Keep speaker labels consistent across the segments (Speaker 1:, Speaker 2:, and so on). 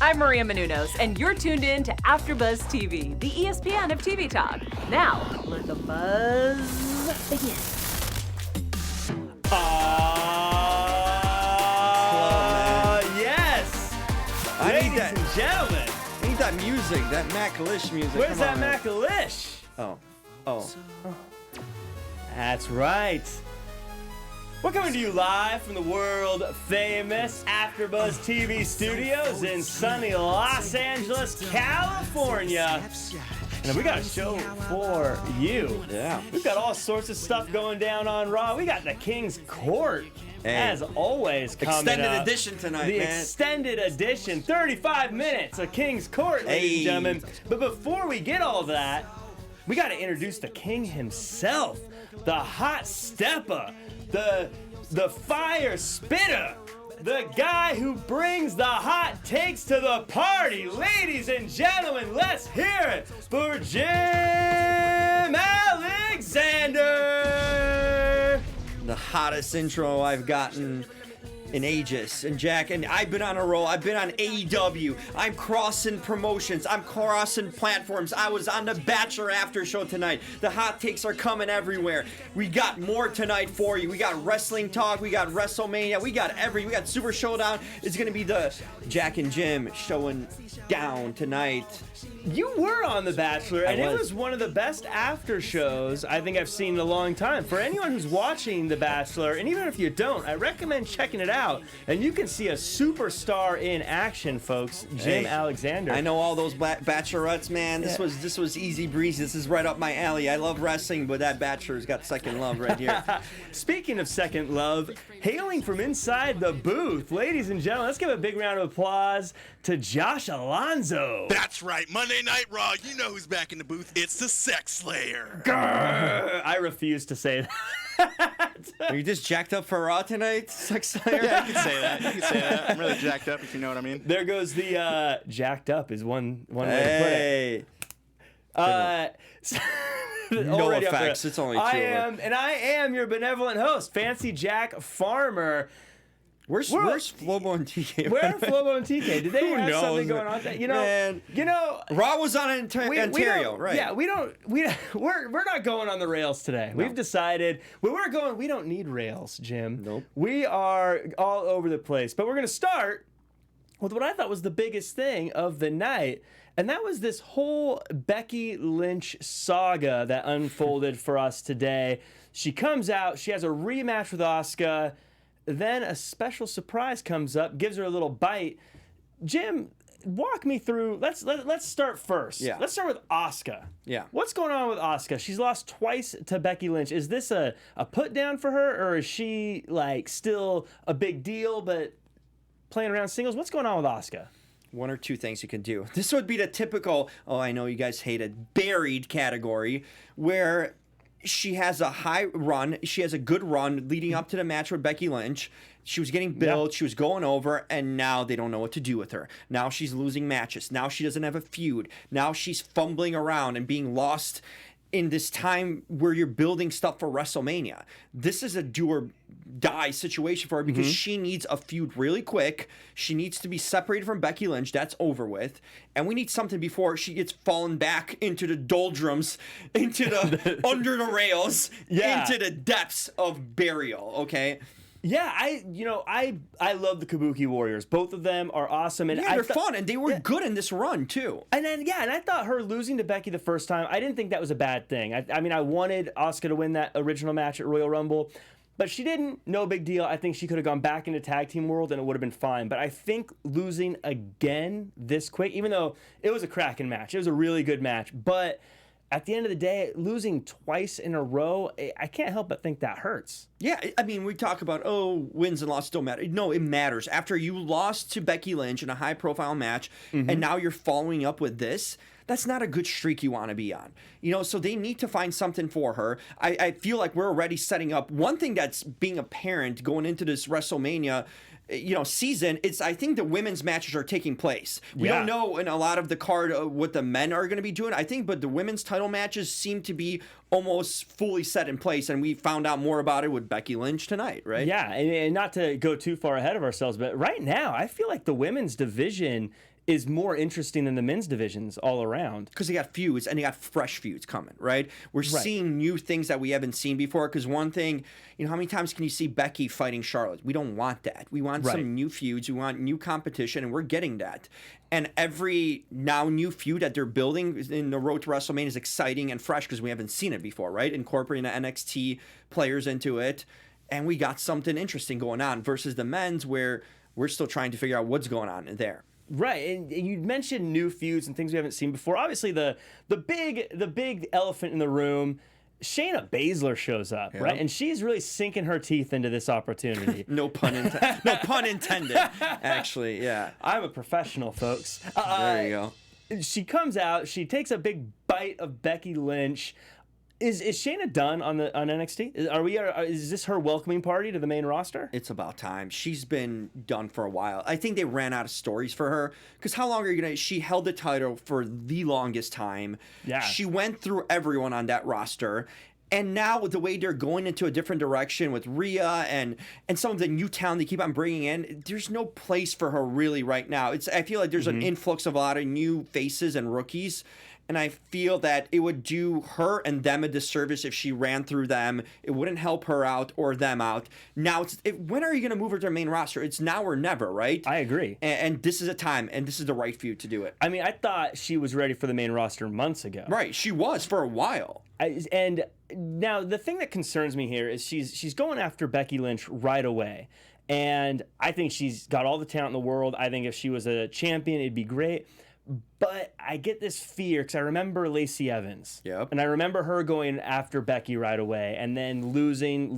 Speaker 1: I'm Maria Menounos, and you're tuned in to AfterBuzz TV, the ESPN of TV talk. Now, let the buzz begin.
Speaker 2: Yes! Ladies and gentlemen.
Speaker 3: I need that music, that Mac-lish music.
Speaker 2: Where's that Mac-lish?
Speaker 3: Oh.
Speaker 2: That's right. We're coming to you live from the world-famous AfterBuzz TV studios in sunny Los Angeles, California. And we got a show for you.
Speaker 3: Yeah.
Speaker 2: We've got all sorts of stuff going down on Raw. We got the King's Court, as always, coming
Speaker 3: Extended
Speaker 2: up.
Speaker 3: edition tonight,
Speaker 2: the
Speaker 3: man.
Speaker 2: Extended edition, 35 minutes of King's Court, ladies and gentlemen. But before we get all that, we got to introduce the King himself, the hot stepper, the fire spitter, the guy who brings the hot takes to the party. Ladies and gentlemen, let's hear it for Jim Alexander.
Speaker 3: The hottest intro I've gotten in ages. And Jack, and I've been on a roll. I've been on AEW. I'm crossing promotions. I'm crossing platforms. I was on the Bachelor after show tonight. The hot takes are coming everywhere. We got more tonight for you. We got wrestling talk. We got WrestleMania. We got Super Showdown. It's going to be the Jack and Jim showing down tonight.
Speaker 2: You were on The Bachelor, and it was one of the best after shows I think I've seen in a long time. For anyone who's watching The Bachelor, and even if you don't, I recommend checking it out. And you can see a superstar in action, folks, Jim Alexander.
Speaker 3: I know all those bachelorettes, man. This was easy breezy. This is right up my alley. I love wrestling, but that Bachelor's got second love right here.
Speaker 2: Speaking of second love, hailing from inside the booth, ladies and gentlemen, let's give a big round of applause to Josh Alonzo.
Speaker 4: That's right. Monday Night Raw, you know who's back in the booth. It's the Sex Slayer.
Speaker 2: Grr, I refuse to say that.
Speaker 3: Are you just jacked up for Raw tonight, Sex Slayer?
Speaker 4: Yeah, you can say that. You can say that. I'm really jacked up, if you know what I mean.
Speaker 2: There goes the jacked up is one way to put it.
Speaker 3: No effects. It's only two.
Speaker 2: I am your benevolent host, Fancy Jack Farmer.
Speaker 3: Where's Flobo and TK?
Speaker 2: Where are Flobo and TK? Did they have something going on?
Speaker 3: Raw was on Ontario, right?
Speaker 2: Yeah, we're not going on the rails today. No. We've decided we don't need rails, Jim.
Speaker 3: Nope.
Speaker 2: We are all over the place, but we're gonna start with what I thought was the biggest thing of the night. And that was this whole Becky Lynch saga that unfolded for us today. She comes out, she has a rematch with Asuka, then a special surprise comes up, gives her a little bite. Jim, walk me through. Let's start first.
Speaker 3: Yeah.
Speaker 2: Let's start with Asuka.
Speaker 3: Yeah.
Speaker 2: What's going on with Asuka? She's lost twice to Becky Lynch. Is this a put down for her, or is she like still a big deal but playing around singles? What's going on with Asuka?
Speaker 3: One or two things you can do. This would be the typical, I know you guys hate it, buried category, where she has a high run. She has a good run leading up to the match with Becky Lynch. She was getting billed. Yeah. She was going over, and now they don't know what to do with her. Now she's losing matches. Now she doesn't have a feud. Now she's fumbling around and being lost in this time where you're building stuff for WrestleMania. This is a do or die situation for her because she needs a feud really quick. She needs to be separated from Becky Lynch. That's over with. And we need something before she gets fallen back into the doldrums, into the under the rails, into the depths of burial, okay?
Speaker 2: Yeah, I love the Kabuki Warriors. Both of them are awesome, and
Speaker 3: they're fun, and they were good in this run too.
Speaker 2: And I thought her losing to Becky the first time, I didn't think that was a bad thing. I mean, I wanted Asuka to win that original match at Royal Rumble, but she didn't. No big deal. I think she could have gone back into tag team world, and it would have been fine. But I think losing again this quick, even though it was a cracking match, it was a really good match, but at the end of the day, losing twice in a row, I can't help but think that hurts.
Speaker 3: Yeah, I mean, we talk about, wins and losses don't matter. No, it matters. After you lost to Becky Lynch in a high-profile match, and now you're following up with this, that's not a good streak you want to be on. So they need to find something for her. I feel like we're already setting up. One thing that's being apparent going into this WrestleMania season, it's I think the women's matches are taking place. We don't know in a lot of the card what the men are going to be doing. I think, but the women's title matches seem to be almost fully set in place, and we found out more about it with Becky Lynch tonight, right?
Speaker 2: Yeah, and not to go too far ahead of ourselves, but right now I feel like the women's division is more interesting than the men's divisions all around.
Speaker 3: Because they got feuds and they got fresh feuds coming, right? We're seeing new things that we haven't seen before. Because one thing, how many times can you see Becky fighting Charlotte? We don't want that. We want some new feuds. We want new competition, and we're getting that. And every now new feud that they're building in the road to WrestleMania is exciting and fresh because we haven't seen it before, right? Incorporating the NXT players into it. And we got something interesting going on versus the men's where we're still trying to figure out what's going on there.
Speaker 2: Right, and you mentioned new feuds and things we haven't seen before. Obviously, the big elephant in the room, Shayna Baszler shows up, right, and she's really sinking her teeth into this opportunity.
Speaker 3: No pun intended. Actually, yeah.
Speaker 2: I'm a professional, folks.
Speaker 3: There you go.
Speaker 2: She comes out. She takes a big bite of Becky Lynch. Is Shayna done on NXT? Is this her welcoming party to the main roster?
Speaker 3: It's about time. She's been done for a while. I think they ran out of stories for her because how long are you gonna? She held the title for the longest time.
Speaker 2: Yeah.
Speaker 3: She went through everyone on that roster. And now with the way they're going into a different direction with Rhea and some of the new talent they keep on bringing in, there's no place for her really right now. I feel like there's an influx of a lot of new faces and rookies. And I feel that it would do her and them a disservice if she ran through them. It wouldn't help her out or them out. Now, when are you going to move her to the main roster? It's now or never, right?
Speaker 2: I agree.
Speaker 3: And this is a time, and this is the right feud to do it.
Speaker 2: I mean, I thought she was ready for the main roster months ago.
Speaker 3: Right, she was for a while.
Speaker 2: And now the thing that concerns me here is she's going after Becky Lynch right away. And I think she's got all the talent in the world. I think if she was a champion, it'd be great. But I get this fear because I remember Lacey Evans.
Speaker 3: Yep.
Speaker 2: And I remember her going after Becky right away and then losing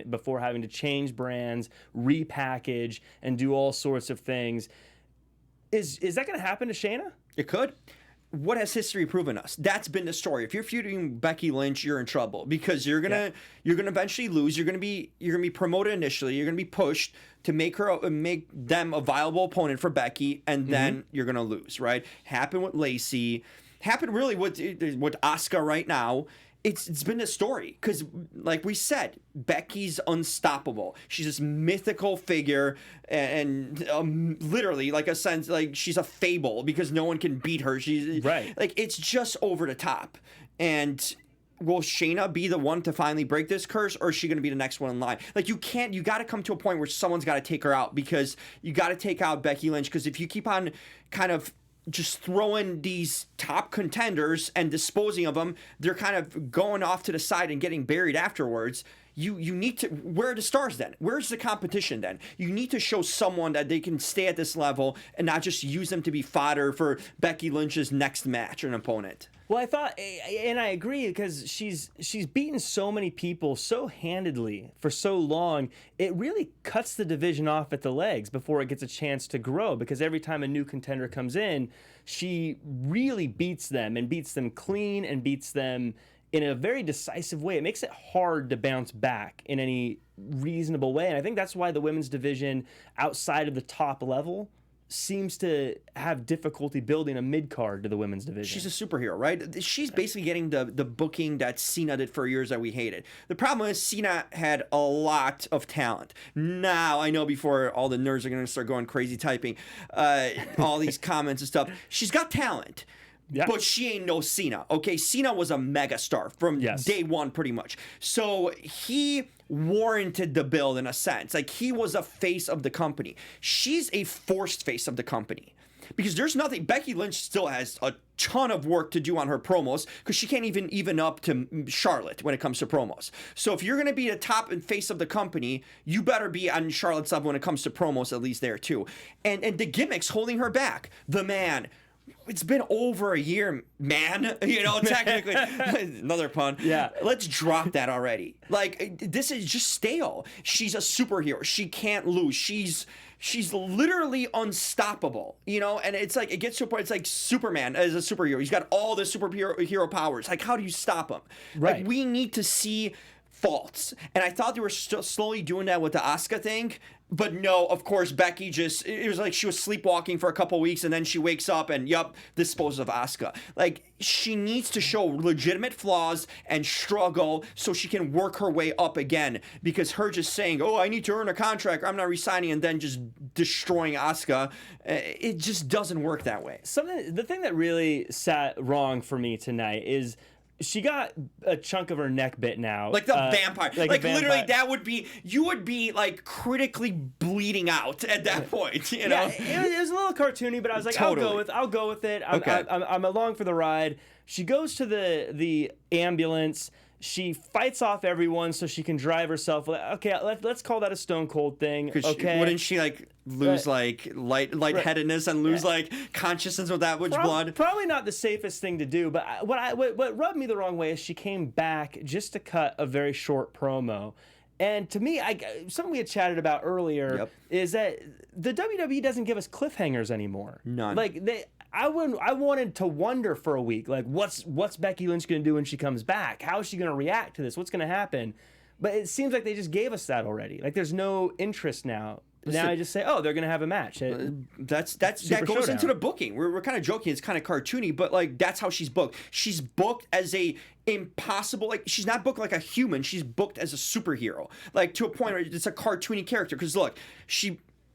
Speaker 2: before having to change brands, repackage, and do all sorts of things. Is that going to happen to Shayna?
Speaker 3: It could. What has history proven us? That's been the story. If you're feuding Becky Lynch, you're in trouble because you're gonna eventually lose. You're gonna be promoted initially. You're gonna be pushed to make them a viable opponent for Becky, and then you're gonna lose. Right? Happened with Lacey. Happened really with Asuka right now. It's been a story because, like we said, Becky's unstoppable. She's this mythical figure, and literally, like she's a fable because no one can beat her. She's
Speaker 2: right.
Speaker 3: Like it's just over the top. And will Shayna be the one to finally break this curse, or is she going to be the next one in line? Like you got to come to a point where someone's got to take her out because you got to take out Becky Lynch because if you keep on kind of just throwing these top contenders and disposing of them, they're kind of going off to the side and getting buried afterwards. You need to, where are the stars then? Where's the competition then? You need to show someone that they can stay at this level and not just use them to be fodder for Becky Lynch's next match or an opponent.
Speaker 2: Well, I thought, and I agree, because she's beaten so many people so handedly for so long, it really cuts the division off at the legs before it gets a chance to grow, because every time a new contender comes in, she really beats them and beats them clean and beats them in a very decisive way. It makes it hard to bounce back in any reasonable way, and I think that's why the women's division outside of the top level seems to have difficulty building a mid-card to the women's division.
Speaker 3: She's a superhero, right? She's basically getting the booking that Cena did for years that we hated. The problem is Cena had a lot of talent. Now, I know before all the nerds are going to start going crazy typing all these comments and stuff, she's got talent. Yeah. But she ain't no Cena, okay? Cena was a megastar from day one, pretty much. So he warranted the build in a sense. Like, he was a face of the company. She's a forced face of the company. Because there's nothing, Becky Lynch still has a ton of work to do on her promos because she can't even up to Charlotte when it comes to promos. So if you're going to be the top and face of the company, you better be on Charlotte's level when it comes to promos, at least there too. And the gimmicks holding her back. The man. It's been over a year, man. You know, technically. Another pun.
Speaker 2: Yeah.
Speaker 3: Let's drop that already. Like, this is just stale. She's a superhero. She can't lose. She's literally unstoppable, you know? And it's like, it gets to a point, it's like Superman as a superhero. He's got all the superhero powers. Like, how do you stop him?
Speaker 2: Right.
Speaker 3: Like, we need to see faults. And I thought they were still slowly doing that with the Asuka thing. But no, of course, Becky it was like she was sleepwalking for a couple weeks and then she wakes up and, disposes of Asuka. Like, she needs to show legitimate flaws and struggle so she can work her way up again. Because her just saying, I need to earn a contract, or I'm not resigning, and then just destroying Asuka, it just doesn't work that way.
Speaker 2: The thing that really sat wrong for me tonight is she got a chunk of her neck bit now.
Speaker 3: Like the vampire. Like literally, you would be like critically bleeding out at that point, you know?
Speaker 2: Yeah, it was a little cartoony, but I was like,
Speaker 3: Totally.
Speaker 2: I'll go with it.
Speaker 3: Okay.
Speaker 2: I'm along for the ride. She goes to the ambulance. She fights off everyone so she can drive herself. Okay, let's call that a Stone Cold thing. Okay,
Speaker 3: wouldn't she like lose like lightheadedness and lose like consciousness with that much blood?
Speaker 2: Probably not the safest thing to do. But what rubbed me the wrong way is she came back just to cut a very short promo. And to me, something we had chatted about earlier is that the WWE doesn't give us cliffhangers anymore.
Speaker 3: None.
Speaker 2: Like I wanted to wonder for a week, like what's Becky Lynch going to do when she comes back? How is she going to react to this? What's going to happen? But it seems like they just gave us that already. Like there's no interest now. Now I just say, they're going to have a match.
Speaker 3: That goes into the booking. We're kind of joking. It's kind of cartoony, but like that's how she's booked. She's booked as a impossible. Like she's not booked like a human. She's booked as a superhero. Like to a point where it's a cartoony character. Because look,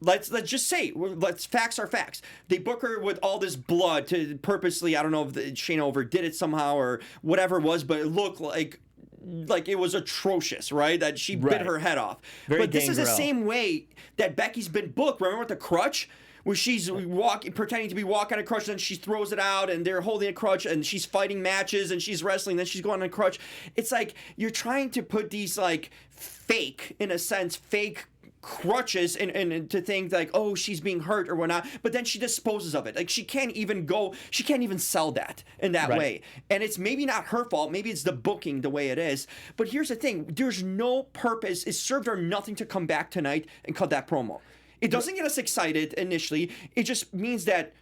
Speaker 3: Let's just say, facts are facts. They book her with all this blood to purposely, I don't know if Shayna overdid it somehow or whatever it was, but it looked like it was atrocious, right? That she bit her head off. But this is the same way that Becky's been booked. Remember with the crutch? Where she's pretending to be walking on a crutch, and then she throws it out, and they're holding a crutch, and she's fighting matches, and she's wrestling, then she's going on a crutch. It's like you're trying to put these like fake crutches and to think like, she's being hurt or whatnot, but then she disposes of it. Like she can't even sell that in that way. And it's maybe not her fault, maybe it's the booking the way it is. But here's the thing, there's no purpose. It served her nothing to come back tonight and cut that promo. It doesn't get us excited initially. It just means that,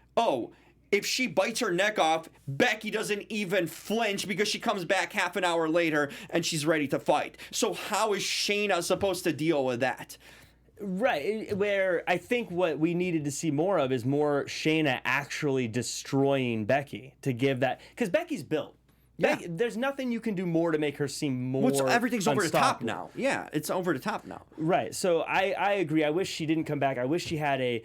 Speaker 3: if she bites her neck off, Becky doesn't even flinch because she comes back half an hour later and she's ready to fight. So how is Shayna supposed to deal with that?
Speaker 2: Right, where I think what we needed to see more of is more Shayna actually destroying Becky to give that, because Becky's built.
Speaker 3: Yeah.
Speaker 2: There's nothing you can do more to make her seem more
Speaker 3: everything's over the top
Speaker 2: unstoppable.
Speaker 3: now. Yeah, it's over the top now.
Speaker 2: Right, so I agree. I wish she didn't come back. I wish she had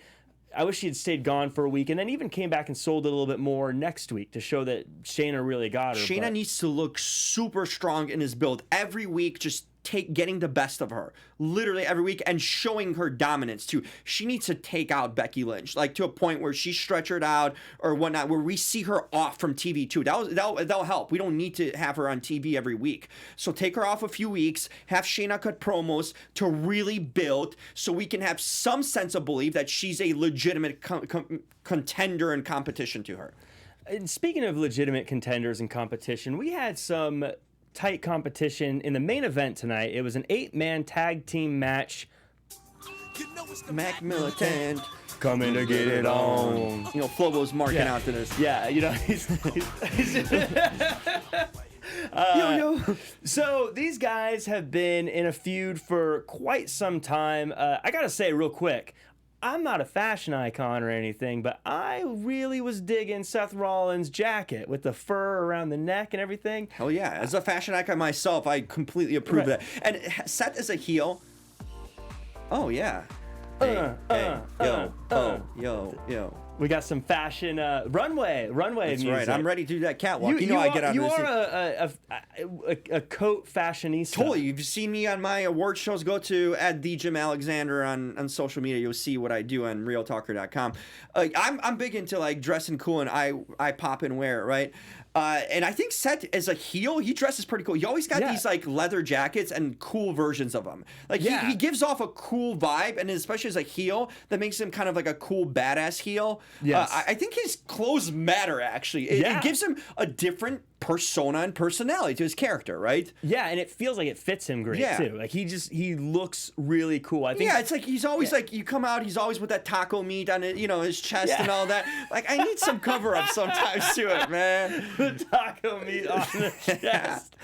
Speaker 2: stayed gone for a week and then even came back and sold it a little bit more next week to show that Shayna really got her.
Speaker 3: Shayna needs to look super strong in his build every week, just getting the best of her literally every week and showing her dominance too. She needs to take out Becky Lynch, like to a point where she's stretchered out or whatnot, where we see her off from TV too. That'll help. We don't need to have her on TV every week. So take her off a few weeks, have Shayna cut promos to really build so we can have some sense of belief that she's a legitimate contender and competition to her.
Speaker 2: And speaking of legitimate contenders and competition, we had some tight competition in the main event tonight. It was an 8-man tag team match.
Speaker 3: Mac Militant
Speaker 2: coming to get it on.
Speaker 3: Flobo's marking out to this.
Speaker 2: Yeah, he's So these guys have been in a feud for quite some time. I gotta say real quick, I'm not a fashion icon or anything, but I really was digging Seth Rollins' jacket with the fur around the neck and everything.
Speaker 3: Hell yeah. As a fashion icon myself, I completely approve of that. And Seth is a heel. Oh, yeah. Yo.
Speaker 2: We got some fashion runway
Speaker 3: That's
Speaker 2: music.
Speaker 3: right. I'm ready to do that catwalk. I get on
Speaker 2: you
Speaker 3: this.
Speaker 2: You are a coat fashionista.
Speaker 3: Totally. You've seen me on my award shows. Go to @TheJimAlexander on social media. You'll see what I do on RealTalker.com. I'm big into like dressing cool, and I pop and wear it, right? And I think Seth, as a heel, he dresses pretty cool. He always got these like leather jackets and cool versions of them. Like he gives off a cool vibe, and especially as a heel, that makes him kind of like a cool badass heel.
Speaker 2: Yes.
Speaker 3: I think his clothes matter, actually. It gives him a different persona and personality to his character, right?
Speaker 2: Yeah, and it feels like it fits him great too. Like he looks really cool. I think.
Speaker 3: Yeah, it's like he's always like, you come out, he's always with that taco meat on it, his chest and all that. Like, I need some cover up sometimes to it, man.
Speaker 2: The taco meat on the chest.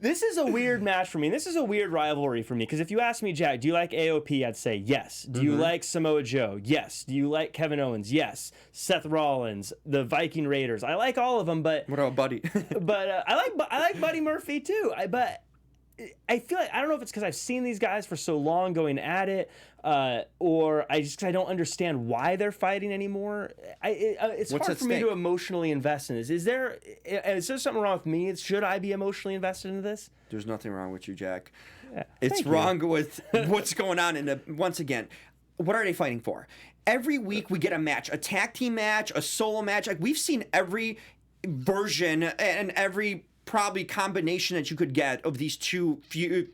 Speaker 2: This is a weird match for me. This is a weird rivalry for me because if you ask me, Jack, do you like AOP? I'd say yes. Do you like Samoa Joe? Yes. Do you like Kevin Owens? Yes. Seth Rollins, the Viking Raiders. I like all of them, but
Speaker 3: What about Buddy?
Speaker 2: but I like Buddy Murphy too. But I feel like I don't know if it's because I've seen these guys for so long going at it, or I don't understand why they're fighting anymore. It's
Speaker 3: What's
Speaker 2: hard
Speaker 3: at
Speaker 2: for me
Speaker 3: stake?
Speaker 2: to emotionally invest in this. Is there something wrong with me? Should I be emotionally invested in this?
Speaker 3: There's nothing wrong with you, Jack.
Speaker 2: Yeah,
Speaker 3: It's
Speaker 2: thank you.
Speaker 3: wrong with what's going on. Once again, what are they fighting for? Every week we get a match, a tag team match, a solo match. Like we've seen every version and every probably combination that you could get of these two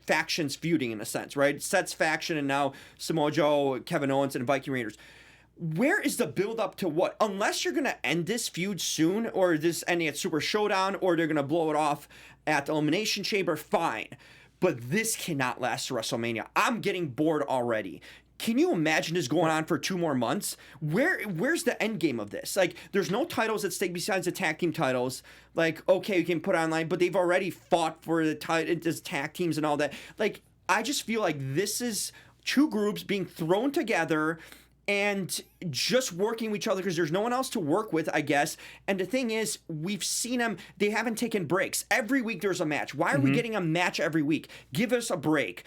Speaker 3: factions feuding in a sense, right? Seth's faction and now Samoa Joe, Kevin Owens, and Viking Raiders. Where is the build up to what? Unless you're going to end this feud soon, or this ending at Super Showdown, or they're going to blow it off at Elimination Chamber, fine. But this cannot last to WrestleMania. I'm getting bored already. Can you imagine this going on for 2 more months? Where's the end game of this? Like, there's no titles at stake besides the tag team titles. Like, okay, you can put online, but they've already fought for the tag teams and all that. Like, I just feel like this is 2 groups being thrown together and just working with each other because there's no one else to work with, I guess. And the thing is, we've seen them, they haven't taken breaks. Every week there's a match. Why are we getting a match every week? Give us a break.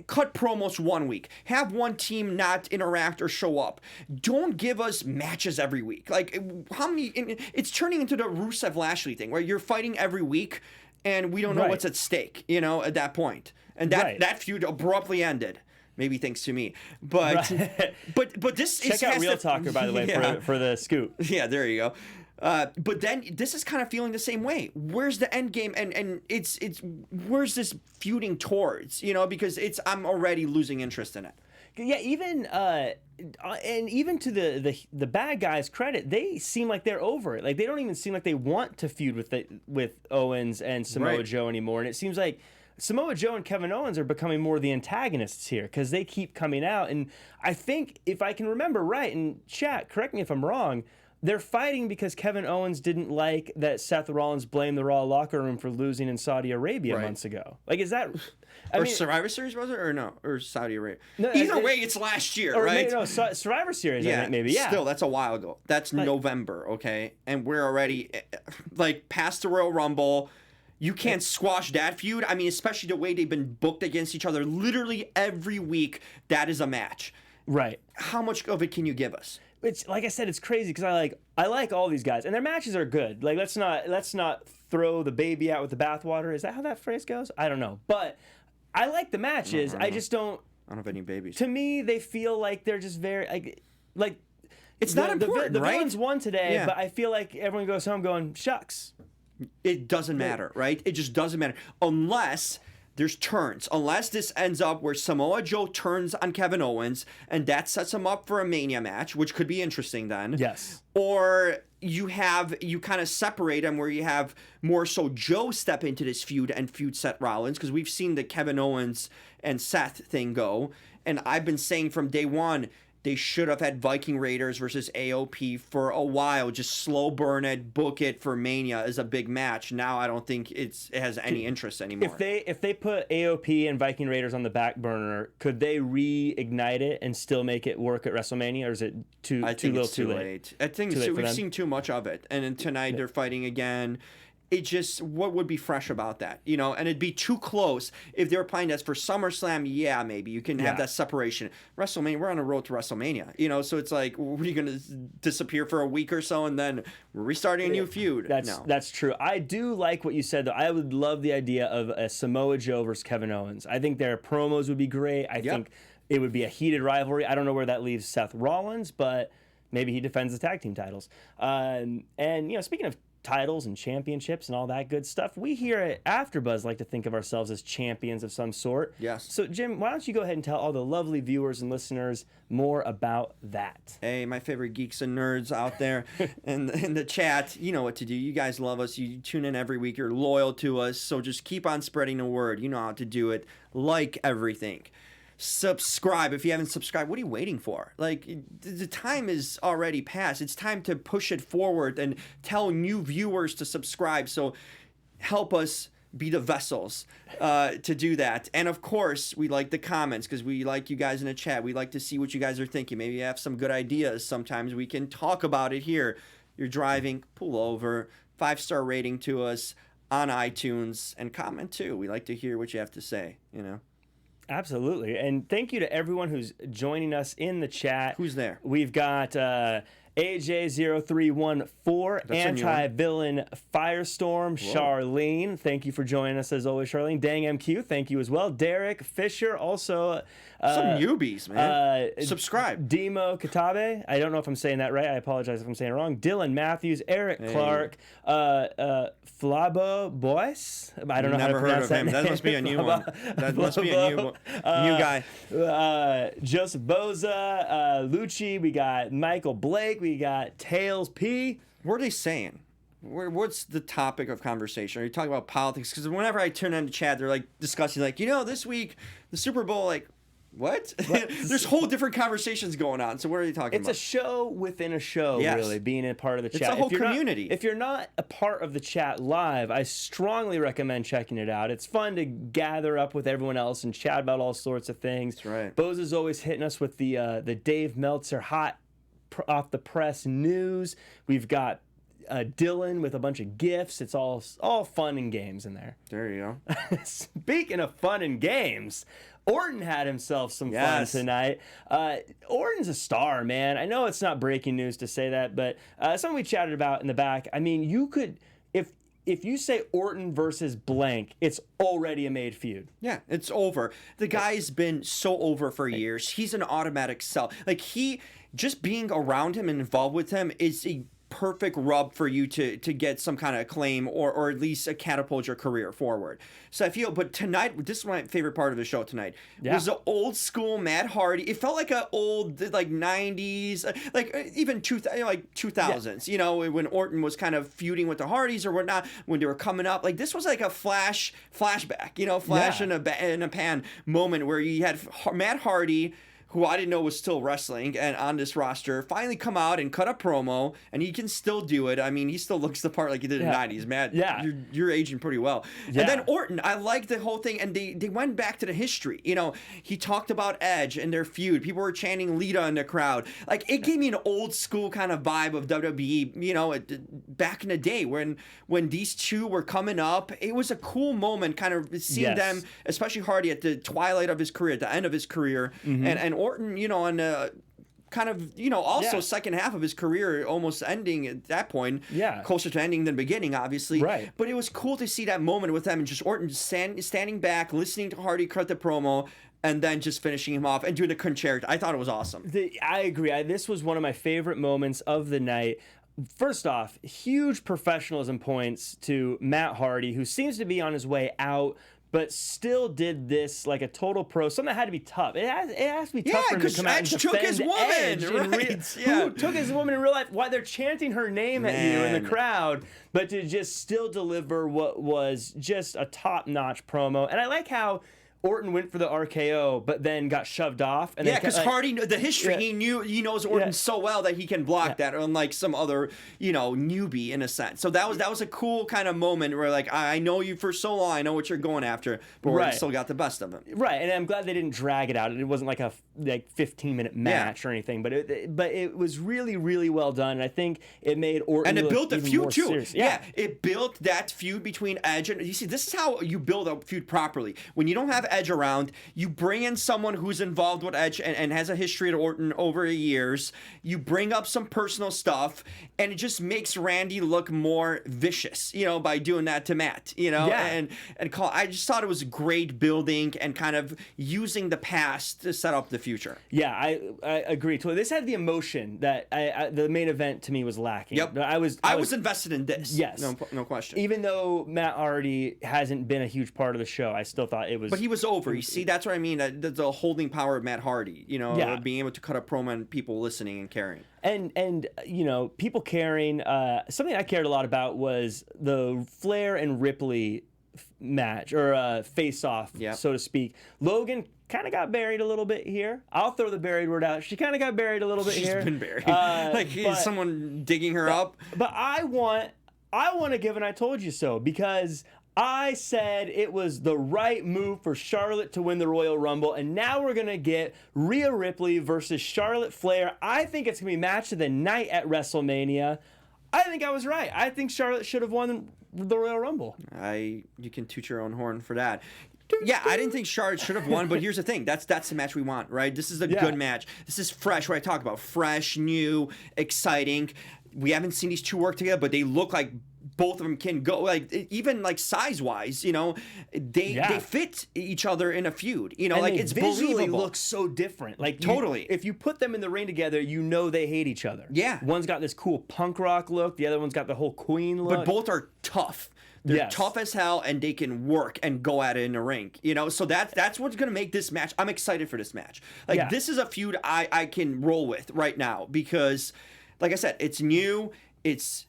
Speaker 3: Cut promos 1 week. Have one team not interact or show up. Don't give us matches every week. Like, how many, it's turning into the Rusev Lashley thing where you're fighting every week and we don't know what's at stake, at that point. And that feud abruptly ended. Maybe thanks to me, but but this
Speaker 2: Check out Real Talker, by the way, for the scoop.
Speaker 3: Yeah, there you go. But then this is kind of feeling the same way. Where's the end game? And it's where's this feuding towards? Because I'm already losing interest in it.
Speaker 2: Yeah, even and even to the bad guys' credit, they seem like they're over it. Like they don't even seem like they want to feud with Owens and Samoa Joe anymore. And it seems like Samoa Joe and Kevin Owens are becoming more the antagonists here because they keep coming out. And I think, if I can remember right, and chat, correct me if I'm wrong, they're fighting because Kevin Owens didn't like that Seth Rollins blamed the Raw locker room for losing in Saudi Arabia months ago. Like, is that...
Speaker 3: Or Survivor Series, was it? Or no? Or Saudi Arabia?
Speaker 2: No,
Speaker 3: Either way, it's last year, right?
Speaker 2: No, Survivor Series, I think, maybe, yeah.
Speaker 3: Still, that's a while ago. That's November, okay? And we're already, past the Royal Rumble. You can't squash that feud. I mean, especially the way they've been booked against each other. Literally every week, that is a match.
Speaker 2: Right.
Speaker 3: How much of it can you give us?
Speaker 2: It's like I said, it's crazy because I like all these guys and their matches are good. Like let's not throw the baby out with the bathwater. Is that how that phrase goes? I don't know, but I like the matches. I just don't.
Speaker 3: I don't have any babies.
Speaker 2: To me, they feel like they're just very like.
Speaker 3: It's not important,
Speaker 2: the
Speaker 3: right?
Speaker 2: villains won today, but I feel like everyone goes home going shucks.
Speaker 3: It doesn't matter, right? It just doesn't matter unless there's turns. Unless this ends up where Samoa Joe turns on Kevin Owens and that sets him up for a Mania match, which could be interesting then.
Speaker 2: Yes.
Speaker 3: Or you kind of separate them where you have more so Joe step into this feud and feud Seth Rollins, because we've seen the Kevin Owens and Seth thing go. And I've been saying from day one, they should have had Viking Raiders versus AOP for a while. Just slow burn it, book it for Mania as a big match. Now I don't think it has any interest anymore.
Speaker 2: If they put AOP and Viking Raiders on the back burner, could they reignite it and still make it work at WrestleMania, or is it too late?
Speaker 3: I think we've seen too much of it. And then tonight they're fighting again. It just, what would be fresh about that, And it'd be too close. If they were playing that for SummerSlam, yeah, maybe you can have that separation. WrestleMania, we're on a road to WrestleMania, so it's like, are you going to disappear for a week or so and then we're restarting a new feud?
Speaker 2: That's true. I do like what you said, though. I would love the idea of a Samoa Joe versus Kevin Owens. I think their promos would be great. I think it would be a heated rivalry. I don't know where that leaves Seth Rollins, but maybe he defends the tag team titles. And speaking of titles and championships and all that good stuff, we here at AfterBuzz like to think of ourselves as champions of some sort.
Speaker 3: Yes.
Speaker 2: So Jim, why don't you go ahead and tell all the lovely viewers and listeners more about that?
Speaker 3: Hey, my favorite geeks and nerds out there in the chat, you know what to do. You guys love us. You tune in every week. You're loyal to us. So just keep on spreading the word. You know how to do it. Like everything. Subscribe. If you haven't subscribed, what are you waiting for? Like, the time is already past. It's time to push it forward and tell new viewers to subscribe. So help us be the vessels to do that. And of course, we like the comments because we like you guys in the chat. We like to see what you guys are thinking. Maybe you have some good ideas. Sometimes we can talk about it here. You're driving, pull over, 5-star rating to us on iTunes, and comment too. We like to hear what you have to say, you know.
Speaker 2: Absolutely. And thank you to everyone who's joining us in the chat.
Speaker 3: Who's there?
Speaker 2: We've got AJ0314, Anti-Villain Firestorm, Charlene. Thank you for joining us as always, Charlene. Dang MQ, thank you as well. Derek Fisher, also.
Speaker 3: Some newbies, man. Subscribe.
Speaker 2: Demo Katabe. I don't know if I'm saying that right. I apologize if I'm saying it wrong. Dylan Matthews, Eric Clark, Flabo Boyce. I don't know how to pronounce that name.
Speaker 3: That must be a new one. That must be a new guy.
Speaker 2: Joseph Boza, Lucci. We got Michael Blake. We got Tails P.
Speaker 3: What are they saying? What's the topic of conversation? Are you talking about politics? Because whenever I turn on the chat, they're like discussing, like, this week the Super Bowl, like, what? There's whole different conversations going on. So what are you talking about?
Speaker 2: It's a show within a show, really, being a part of the chat.
Speaker 3: It's a whole community.
Speaker 2: If you're not a part of the chat live, I strongly recommend checking it out. It's fun to gather up with everyone else and chat about all sorts of things.
Speaker 3: That's right.
Speaker 2: Bose is always hitting us with the Dave Meltzer hot off the press news. We've got Dylan with a bunch of gifts. It's all fun and games in there.
Speaker 3: There you go.
Speaker 2: Speaking of fun and games, Orton had himself some fun tonight. Orton's a star, man. I know it's not breaking news to say that, but something we chatted about in the back. I mean, you could, if you say Orton versus blank, it's already a made feud.
Speaker 3: Yeah, it's over. The guy's been so over for years. He's an automatic sell. Like, just being around him and involved with him is a perfect rub for you to get some kind of acclaim or at least catapult your career forward. So I feel, but tonight, this is my favorite part of the show tonight, was the old school Matt Hardy. It felt like an old, like 90s, like even 2000s, when Orton was kind of feuding with the Hardys or whatnot, when they were coming up. Like, this was like a flashback, in a pan moment where you had Matt Hardy, who I didn't know was still wrestling and on this roster, finally come out and cut a promo, and he can still do it. I mean, he still looks the part like he did in the 90s, Matt. Yeah. You're aging pretty well. Yeah. And then Orton, I like the whole thing, and they went back to the history. He talked about Edge and their feud. People were chanting Lita in the crowd. Like, it gave me an old school kind of vibe of WWE, back in the day when these two were coming up. It was a cool moment kind of seeing them, especially Hardy at the twilight of his career, at the end of his career, and Orton, on kind of, also second half of his career almost ending at that point. Yeah. Closer to ending than beginning, obviously. Right. But it was cool to see that moment with them and just Orton standing back, listening to Hardy cut the promo, and then just finishing him off and doing the concerto. I thought it was awesome.
Speaker 2: I agree. This was one of my favorite moments of the night. First off, huge professionalism points to Matt Hardy, who seems to be on his way out, but still did this like a total pro. Something that had to be tough. It has to be tough for him to come out and defend
Speaker 3: took his woman,
Speaker 2: Edge
Speaker 3: Who
Speaker 2: took his woman in real life? Why they're chanting her name at you in the crowd, but to just still deliver what was just a top-notch promo. And I like how Orton went for the RKO, but then got shoved off. And
Speaker 3: because Hardy, the history, he knows Orton so well that he can block that, unlike some other, newbie in a sense. So that was a cool kind of moment where, like, I know you for so long, I know what you're going after, but Orton still got the best of him.
Speaker 2: Right, and I'm glad they didn't drag it out. It wasn't like a 15-minute match or anything, but it was really, really well done. And I think it made Orton
Speaker 3: and it built a feud too.
Speaker 2: Serious.
Speaker 3: Yeah, it built that feud between Edge and you see. This is how you build a feud properly. When you don't have Edge around, you bring in someone who's involved with Edge and has a history at Orton over the years. You bring up some personal stuff, and it just makes Randy look more vicious, by doing that to Matt, and I just thought it was great building and kind of using the past to set up the future.
Speaker 2: Yeah, I agree totally. This had the emotion that the main event to me was lacking.
Speaker 3: Yep. I was invested in this.
Speaker 2: Yes.
Speaker 3: No question.
Speaker 2: Even though Matt Hardy hasn't been a huge part of the show, I still thought it was.
Speaker 3: But he was over. You see, that's what I mean. The holding power of Matt Hardy, being able to cut a promo and people listening and caring.
Speaker 2: And people caring. Something I cared a lot about was the Flair and Ripley match, or face-off, so to speak. Logan kind of got buried a little bit here. I'll throw the buried word out. She kind of got buried a little bit here.
Speaker 3: She's been buried. Is someone digging her up?
Speaker 2: But I want to give an I told you so, because I said it was the right move for Charlotte to win the Royal Rumble, and now we're going to get Rhea Ripley versus Charlotte Flair. I think it's going to be match of the night at WrestleMania. I think I was right. I think Charlotte should have won the Royal Rumble.
Speaker 3: You can toot your own horn for that. Yeah, I didn't think Charlotte should have won, but here's the thing. That's the match we want, right? This is a good match. This is fresh, what I talk about. Fresh, new, exciting. We haven't seen these two work together, but they look like both of them can go, like, even like size-wise, you know, they fit each other in a feud. You know,
Speaker 2: and
Speaker 3: like,
Speaker 2: they
Speaker 3: it's
Speaker 2: visually
Speaker 3: believable.
Speaker 2: look so different. Like,
Speaker 3: Totally.
Speaker 2: if you put them in the ring together, you know they hate each other.
Speaker 3: Yeah.
Speaker 2: One's got this cool punk rock look. The other one's got the whole Queen look.
Speaker 3: But both are tough. They're
Speaker 2: Yes.
Speaker 3: tough as hell, and they can work and go at it in the ring. You know, so that's what's gonna make this match. I'm excited for this match. Like, this is a feud I can roll with right now because, like I said, it's new. It's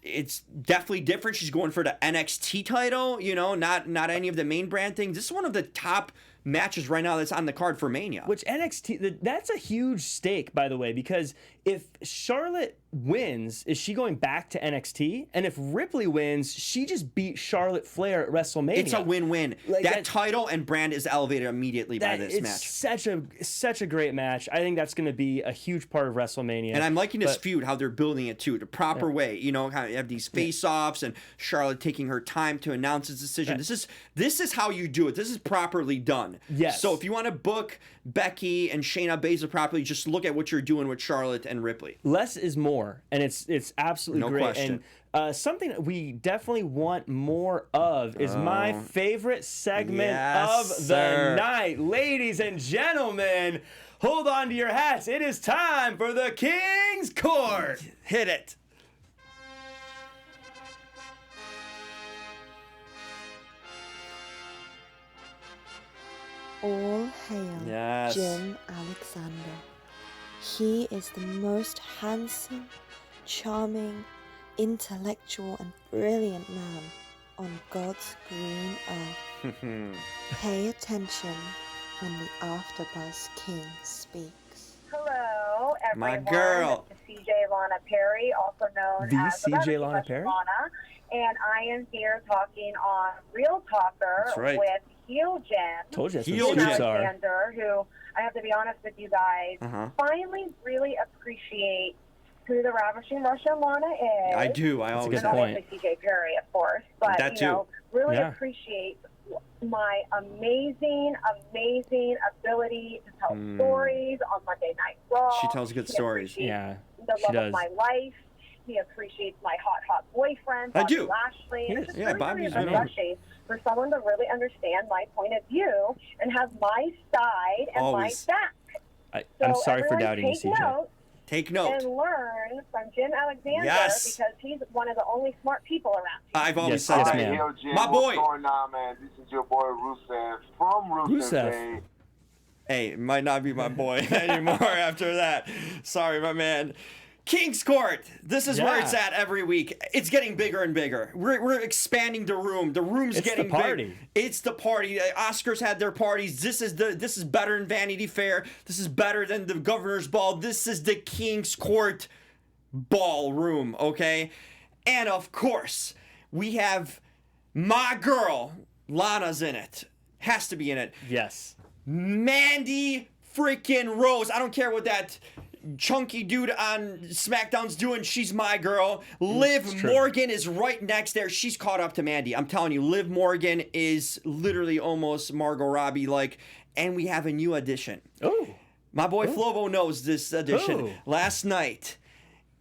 Speaker 3: definitely different. She's going for the NXT title, you know, not any of the main brand things. This is one of the top matches right now that's on the card for Mania.
Speaker 2: Which NXT, that's a huge stake, by the way, because if Charlotte wins, is she going back to NXT? And if Ripley wins, she just beat Charlotte Flair at WrestleMania.
Speaker 3: It's a win-win.
Speaker 2: Like,
Speaker 3: that title and brand is elevated immediately by this match.
Speaker 2: It's such a great match. I think that's going to be a huge part of WrestleMania.
Speaker 3: And I'm liking this feud, how they're building it too, the proper way. You know, how you have these face-offs and Charlotte taking her time to announce his decision. This is how you do it. This is properly done.
Speaker 2: Yes.
Speaker 3: So if you want to book Becky and Shayna Baszler properly, just look at what you're doing with Charlotte and Ripley.
Speaker 2: Less is more, and it's absolutely great.
Speaker 3: Question.
Speaker 2: And something that we definitely want more of is my favorite segment of the night. Ladies and gentlemen, hold on to your hats. It is time for the King's Court.
Speaker 3: Hit it.
Speaker 5: All hail
Speaker 3: Yes.
Speaker 5: Jim Alexander. He is the most handsome, charming, intellectual, and brilliant man on God's green earth. Pay attention when the AfterBuzz King speaks.
Speaker 6: Hello,
Speaker 3: My
Speaker 6: everyone.
Speaker 3: girl.
Speaker 6: This is CJ Lana Perry, also known
Speaker 2: The
Speaker 6: as
Speaker 2: CJ Lana Perry?
Speaker 6: Lana, and I am here talking on Real Talker
Speaker 3: That's right.
Speaker 6: with Heel Jim.
Speaker 2: Told you that's
Speaker 3: Heel
Speaker 2: what
Speaker 3: Jim.
Speaker 2: suits are.
Speaker 6: Alexander, who I have to be honest with you guys, finally really appreciate who the Ravishing Russian Lana is.
Speaker 3: I do. I always
Speaker 2: good
Speaker 6: And
Speaker 2: point.
Speaker 6: obviously CJ Perry, of course, but
Speaker 3: That too.
Speaker 6: you know, really
Speaker 2: Yeah.
Speaker 6: appreciate my amazing ability to tell stories on Monday Night Raw.
Speaker 3: She tells good
Speaker 6: He
Speaker 3: stories.
Speaker 6: appreciates
Speaker 2: Yeah,
Speaker 6: the
Speaker 2: she
Speaker 6: love
Speaker 2: does.
Speaker 6: of my life. He appreciates my hot boyfriend,
Speaker 3: I
Speaker 6: Bobby
Speaker 3: do.
Speaker 6: Lashley. And it's just
Speaker 3: Yeah,
Speaker 6: really,
Speaker 3: Bobby's
Speaker 6: really
Speaker 3: good.
Speaker 6: refreshing for someone to really understand my point of view and have my side and
Speaker 3: Always.
Speaker 6: my back.
Speaker 2: I'm
Speaker 6: So
Speaker 2: sorry for
Speaker 6: everyone
Speaker 2: doubting you,
Speaker 6: take
Speaker 2: CJ.
Speaker 6: note
Speaker 3: Take note.
Speaker 6: and learn from Jim Alexander
Speaker 3: Yes.
Speaker 6: because he's one of the only smart people around here.
Speaker 3: I've always
Speaker 2: Yes,
Speaker 3: said
Speaker 2: yes,
Speaker 3: that.
Speaker 2: ma'am.
Speaker 7: Yo, Jim,
Speaker 3: My boy.
Speaker 7: What's going on, man? This is your boy Rusev from
Speaker 2: Rusev.
Speaker 7: Day.
Speaker 3: Hey, it might not be my boy anymore after that. Sorry, my man. King's Court. This is where
Speaker 2: Yeah.
Speaker 3: it's at every week. It's getting bigger and bigger. We're expanding the room. The room's
Speaker 2: It's
Speaker 3: getting
Speaker 2: the party.
Speaker 3: big. It's the party. Oscars had their parties. This is better than Vanity Fair. This is better than the Governor's Ball. This is the King's Court ballroom, okay? And of course, we have my girl, Lana's in it. Has to be in it.
Speaker 2: Yes.
Speaker 3: Mandy freaking Rose. I don't care what that chunky dude on SmackDown's doing. She's my girl. Liv
Speaker 2: true.
Speaker 3: Morgan is right next there. She's caught up to Mandy. I'm telling you, Liv Morgan is literally almost Margot Robbie like. And we have a new addition.
Speaker 2: Oh.
Speaker 3: My boy Flobo knows this addition.
Speaker 2: Ooh.
Speaker 3: Last night,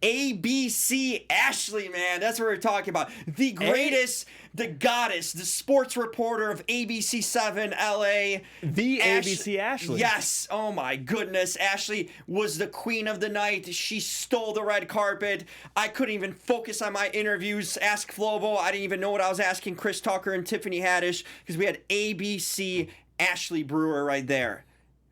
Speaker 3: ABC Ashley, man, that's what we're talking about. The greatest, the goddess, the sports reporter of ABC7 LA.
Speaker 2: The ABC Ashley.
Speaker 3: Yes. Oh my goodness. Ashley was the queen of the night. She stole the red carpet. I couldn't even focus on my interviews. Ask Flobo. I didn't even know what I was asking Chris Tucker and Tiffany Haddish because we had ABC Ashley Brewer right there.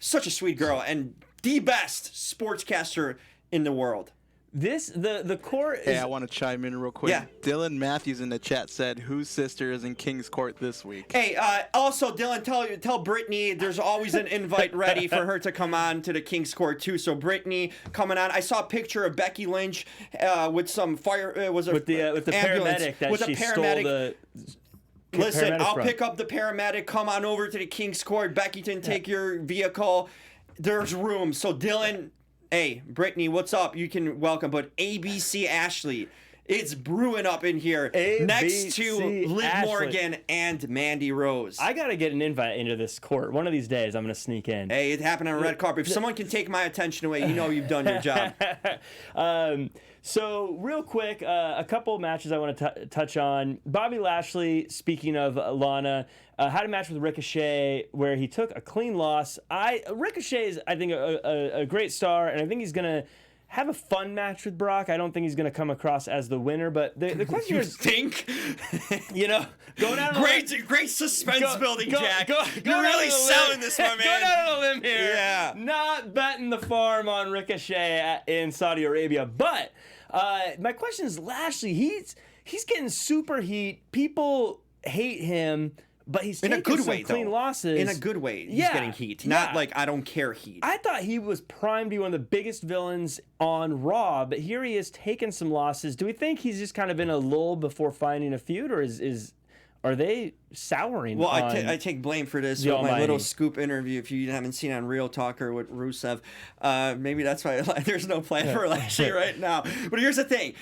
Speaker 3: Such a sweet girl and the best sportscaster in the world.
Speaker 2: The court is...
Speaker 8: Hey, I want to chime in real quick.
Speaker 3: Yeah.
Speaker 8: Dylan Matthews in the chat said, whose sister is in King's Court this week?
Speaker 3: Hey, also, Dylan, tell Brittany there's always an invite ready for her to come on to the King's Court, too. So, Brittany coming on. I saw a picture of Becky Lynch with some fire...
Speaker 2: with the
Speaker 3: ambulance,
Speaker 2: paramedic that
Speaker 3: with
Speaker 2: she
Speaker 3: a paramedic.
Speaker 2: stole
Speaker 3: Listen,
Speaker 2: paramedic
Speaker 3: I'll
Speaker 2: front.
Speaker 3: pick up the paramedic. Come on over to the King's Court. Beckington, take your vehicle. There's room. So Dylan, hey, Brittany, what's up? You can welcome, but ABC Ashley. It's brewing up in here next to Liv
Speaker 2: Ashley.
Speaker 3: Morgan and Mandy Rose.
Speaker 2: I gotta get an invite into this court. One of these days, I'm gonna sneak in.
Speaker 3: Hey, it happened on a red carpet. If someone can take my attention away, you know you've done your job.
Speaker 2: So real quick, a couple of matches I want to touch on. Bobby Lashley, speaking of Lana, had a match with Ricochet where he took a clean loss. Ricochet is, I think, a great star, and I think he's gonna have a fun match with Brock. I don't think he's going to come across as the winner, but the question
Speaker 3: You
Speaker 2: is,
Speaker 3: think?
Speaker 2: going out on
Speaker 3: Great suspense building, Jack. You're
Speaker 2: down
Speaker 3: really
Speaker 2: on a
Speaker 3: selling
Speaker 2: limb.
Speaker 3: this one, man.
Speaker 2: Going out on a limb here.
Speaker 3: Yeah.
Speaker 2: Not betting the farm on Ricochet in Saudi Arabia. But my question is, Lashley, he's getting super heat. People hate him. But he's
Speaker 3: in
Speaker 2: taking
Speaker 3: a good
Speaker 2: some
Speaker 3: way,
Speaker 2: clean
Speaker 3: though.
Speaker 2: losses.
Speaker 3: In a good way, he's
Speaker 2: Yeah,
Speaker 3: getting heat.
Speaker 2: yeah.
Speaker 3: Not like I don't care heat.
Speaker 2: I thought he was primed to be one of the biggest villains on Raw, but here he is taking some losses. Do we think he's just kind of in a lull before finding a feud, or are they souring?
Speaker 3: Well,
Speaker 2: on
Speaker 3: I take blame for this
Speaker 2: the
Speaker 3: with my
Speaker 2: Almighty?
Speaker 3: little scoop interview. If you haven't seen it on Real Talker with Rusev, maybe that's why there's no plan for Lashley right now. But here's the thing.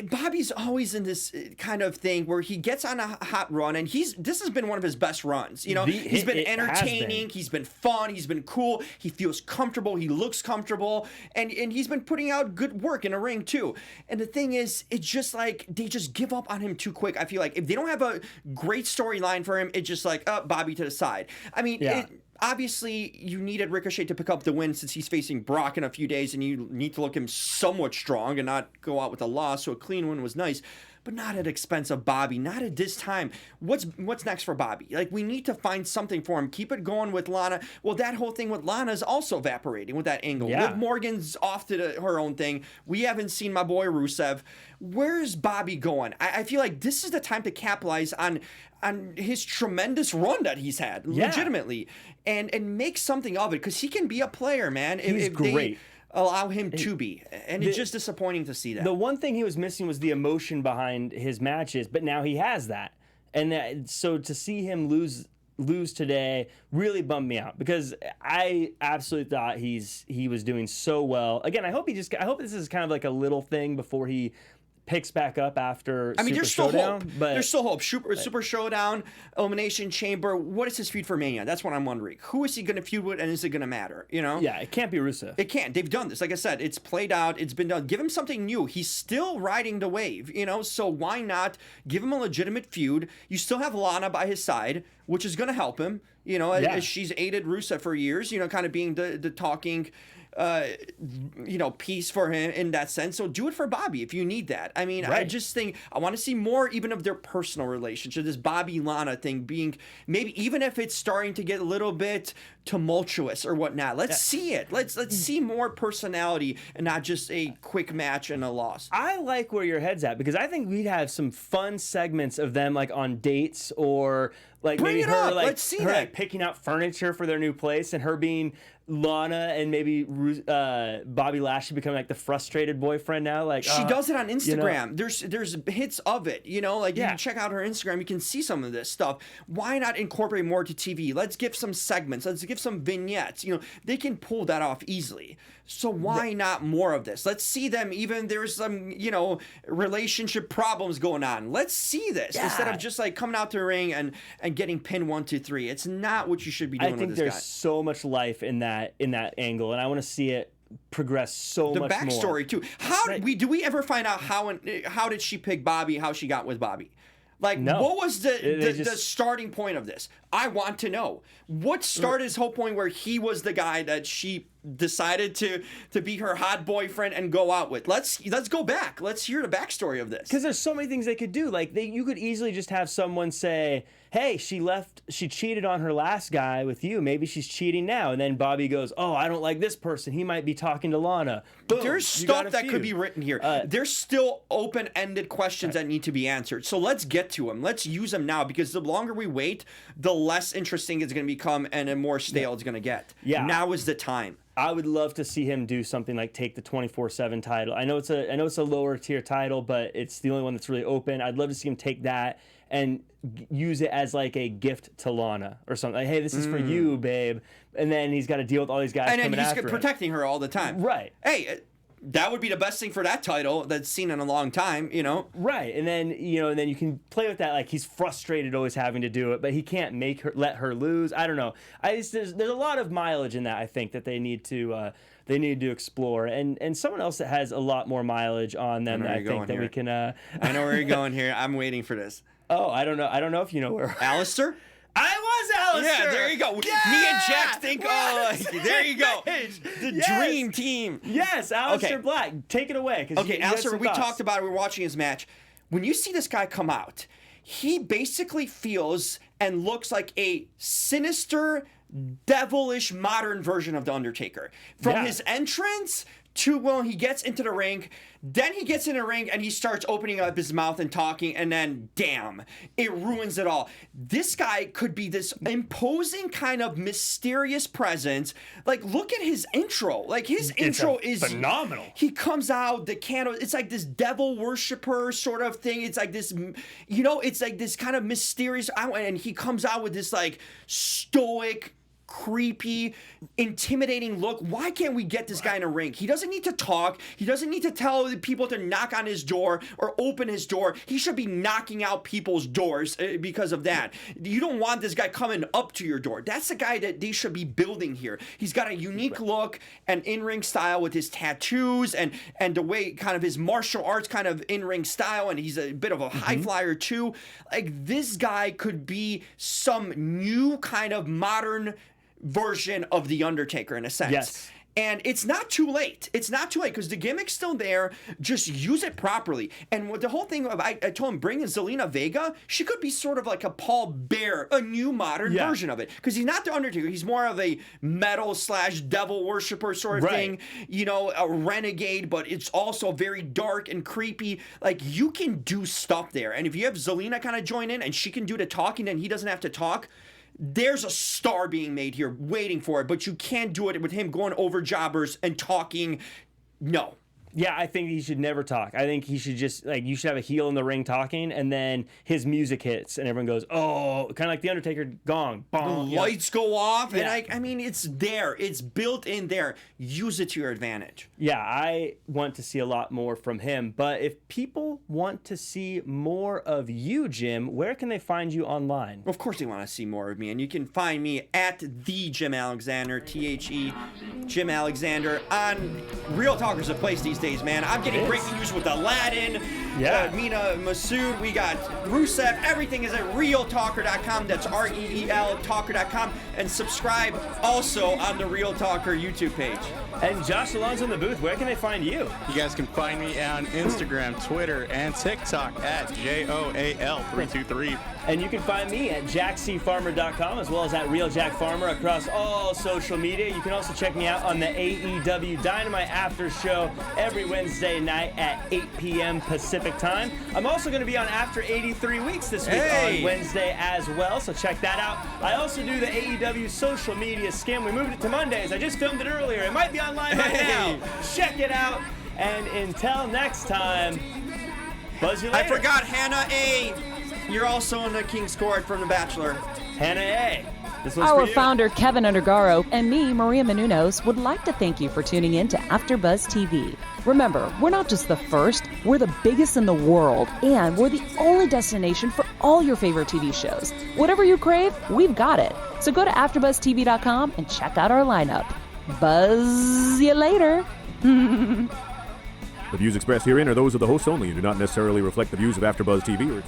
Speaker 3: Bobby's always in this kind of thing where he gets on a hot run, and this has been one of his best runs. He's been entertaining, he's been fun, he's been cool, he feels comfortable, he looks comfortable, and he's been putting out good work in a ring too. And the thing is, it's just like they just give up on him too quick. I feel like if they don't have a great storyline for him, it's just like, Bobby to the side. I mean, obviously, you needed Ricochet to pick up the win since he's facing Brock in a few days, and you need to look him somewhat strong and not go out with a loss, so a clean win was nice. But not at expense of Bobby, not at this time. What's next for Bobby? Like, we need to find something for him. Keep it going with Lana. Well, that whole thing with Lana is also evaporating with that angle.
Speaker 2: Yeah.
Speaker 3: Liv Morgan's off to her own thing. We haven't seen my boy Rusev. Where's Bobby going? I feel like this is the time to capitalize on his tremendous run that he's had, legitimately, and make something of it, because he can be a player, man.
Speaker 2: He's
Speaker 3: if
Speaker 2: great.
Speaker 3: They allow him to be, and it's just disappointing to see that.
Speaker 2: The one thing he was missing was the emotion behind his matches, but now he has that. And so to see him lose today really bummed me out, because I absolutely thought he was doing so well. Again, I hope this is kind of like a little thing before he picks back up after
Speaker 3: there's
Speaker 2: Super
Speaker 3: still
Speaker 2: Showdown,
Speaker 3: hope.
Speaker 2: but
Speaker 3: There's still hope. Super Showdown, Elimination Chamber. What is his feud for Mania? That's what I'm wondering. Who is he going to feud with, and is it going to matter?
Speaker 2: Yeah, it can't be Rusev.
Speaker 3: It can't. They've done this. Like I said, it's played out. It's been done. Give him something new. He's still riding the wave, so why not give him a legitimate feud? You still have Lana by his side, which is going to help him, as she's aided Rusev for years, kind of being the talking piece for him in that sense. So do it for Bobby if you need that. I mean, I just think I want to see more even of their personal relationship, this Bobby Lana thing being, maybe even if it's starting to get a little bit tumultuous or whatnot. Let's see it. Let's see more personality and not just a quick match and a loss.
Speaker 2: I like where your head's at, because I think we'd have some fun segments of them like on dates, or like
Speaker 3: Bring
Speaker 2: maybe
Speaker 3: it
Speaker 2: her
Speaker 3: up.
Speaker 2: like
Speaker 3: Let's see
Speaker 2: her
Speaker 3: that.
Speaker 2: like picking out furniture for their new place, and her being Lana, and maybe Bobby Lashley becoming like the frustrated boyfriend now. Like
Speaker 3: She does it on Instagram.
Speaker 2: know?
Speaker 3: There's hits of it. You can check out her Instagram. You can see some of this stuff. Why not incorporate more to TV? Let's give some segments. Let's give some vignettes. They can pull that off easily. So why not more of this? Let's see them. Even there's some relationship problems going on. Let's see this instead of just like coming out to the ring and getting pinned 1, 2, 3. It's not what you should be doing.
Speaker 2: I think
Speaker 3: with this
Speaker 2: there's
Speaker 3: guy.
Speaker 2: so much life in that angle, and I want to see it progress so
Speaker 3: The
Speaker 2: much more.
Speaker 3: backstory too. Do we ever find out how did she pick Bobby? How she got with Bobby? Like,
Speaker 2: No.
Speaker 3: what was the
Speaker 2: just-
Speaker 3: starting point of this? I want to know. What started his whole point where he was the guy that she decided to be her hot boyfriend and go out with? Let's go back. Let's hear the backstory of this.
Speaker 2: Because there's so many things they could do. Like you could easily just have someone say, "Hey, she cheated on her last guy with you. Maybe she's cheating now." And then Bobby goes, "Oh, I don't like this person. He might be talking to Lana." Boom,
Speaker 3: There's
Speaker 2: you got
Speaker 3: stuff
Speaker 2: a
Speaker 3: that
Speaker 2: feud.
Speaker 3: could be written here. There's still open-ended questions that need to be answered. So let's get to them. Let's use them now, because the longer we wait, the less interesting it's going to become and the more stale it's going to get.
Speaker 2: Yeah.
Speaker 3: Now is the time.
Speaker 2: I would love to see him do something like take the 24/7 title. I know it's a lower tier title, but it's the only one that's really open. I'd love to see him take that and use it as like a gift to Lana or something. Like, hey, this is for you, babe. And then he's got to deal with all these guys
Speaker 3: And
Speaker 2: coming
Speaker 3: then
Speaker 2: after
Speaker 3: he's
Speaker 2: him.
Speaker 3: protecting her all the time.
Speaker 2: Right.
Speaker 3: Hey, that would be the best thing for that title that's seen in a long time, you know?
Speaker 2: Right, and then you can play with that, like he's frustrated always having to do it, but he can't let her lose. I don't know. There's a lot of mileage in that. I think that they need to explore, and someone else that has a lot more mileage on them that I think that we can.
Speaker 3: I know where you're going here. I'm waiting for this.
Speaker 2: Oh, I don't know if you know where.
Speaker 3: Alistair?
Speaker 2: I was Alistair.
Speaker 3: Yeah, there you go.
Speaker 2: Yeah!
Speaker 3: Me and Jack think, there you go. The dream team.
Speaker 2: Yes, Alistair Black. Take it away.
Speaker 3: Okay, Alistair, we talked about it. We were watching his match. When you see this guy come out, he basically feels and looks like a sinister, devilish, modern version of The Undertaker. From his entrance to when he gets into the ring, then he gets in the ring and he starts opening up his mouth and talking, and then damn, it ruins it all. This guy could be this imposing kind of mysterious presence. Like, look at his intro. Like, his intro is
Speaker 2: phenomenal.
Speaker 3: He comes out, the candle, it's like this devil worshiper sort of thing. It's like this, it's like this kind of mysterious, and he comes out with this like stoic, creepy, intimidating look. Why can't we get this guy in a ring? He doesn't need to talk. He doesn't need to tell the people to knock on his door or open his door. He should be knocking out people's doors because of that. You don't want this guy coming up to your door. That's the guy that they should be building here. He's got a unique look and in-ring style with his tattoos and the way kind of his martial arts kind of in-ring style, and he's a bit of a high flyer too. Like, this guy could be some new kind of modern version of The Undertaker in a sense.
Speaker 2: Yes.
Speaker 3: And it's not too late. It's not too late because the gimmick's still there. Just use it properly. And what the whole thing of, I told him, bring in Zelina Vega. She could be sort of like a Paul Bear, a new modern version of it. Because he's not The Undertaker. He's more of a metal / devil worshiper sort of thing. A renegade, but it's also very dark and creepy. Like, you can do stuff there. And if you have Zelina kind of join in and she can do the talking and he doesn't have to talk, there's a star being made here waiting for it, but you can't do it with him going over jobbers and talking. No.
Speaker 2: Yeah, I think he should never talk. I think he should just, you should have a heel in the ring talking, and then his music hits, and everyone goes, oh, kind of like The Undertaker gong, bong.
Speaker 3: The lights go off, and it's there. It's built in there. Use it to your advantage.
Speaker 2: Yeah, I want to see a lot more from him, but if people want to see more of you, Jim, where can they find you online?
Speaker 3: Of course they want to see more of me, and you can find me at the Jim Alexander, THE Jim Alexander, on Real Talkers of Place these days, man. I'm getting breaking news with Aladdin, Mina Masood, we got Rusev. Everything is at realtalker.com. That's REEL talker.com. And subscribe also on the Real Talker YouTube page.
Speaker 2: And Josh Alonzo in the booth, where can they find you?
Speaker 8: You guys can find me on Instagram, Twitter, and TikTok at JOAL323.
Speaker 2: And you can find me at jackcfarmer.com as well as at RealJackFarmer across all social media. You can also check me out on the AEW Dynamite After Show every Wednesday night at 8 p.m. Pacific Time. I'm also going to be on After 83 Weeks this week on Wednesday as well, so check that out. I also do the AEW social media skim. We moved it to Mondays. I just filmed it earlier. It might be online right now. Check it out. And until next time, buzz you later.
Speaker 3: I forgot Hannah A. You're also in the King's Court from The Bachelor.
Speaker 2: Hannah A. This one's
Speaker 9: Our
Speaker 2: for you.
Speaker 9: founder, Keven Undergaro, and me, Maria Menounos, would like to thank you for tuning in to AfterBuzz TV. Remember, we're not just the first, we're the biggest in the world, and we're the only destination for all your favorite TV shows. Whatever you crave, we've got it. So go to AfterBuzzTV.com and check out our lineup. Buzz you later.
Speaker 10: The views expressed herein are those of the hosts only and do not necessarily reflect the views of AfterBuzz TV or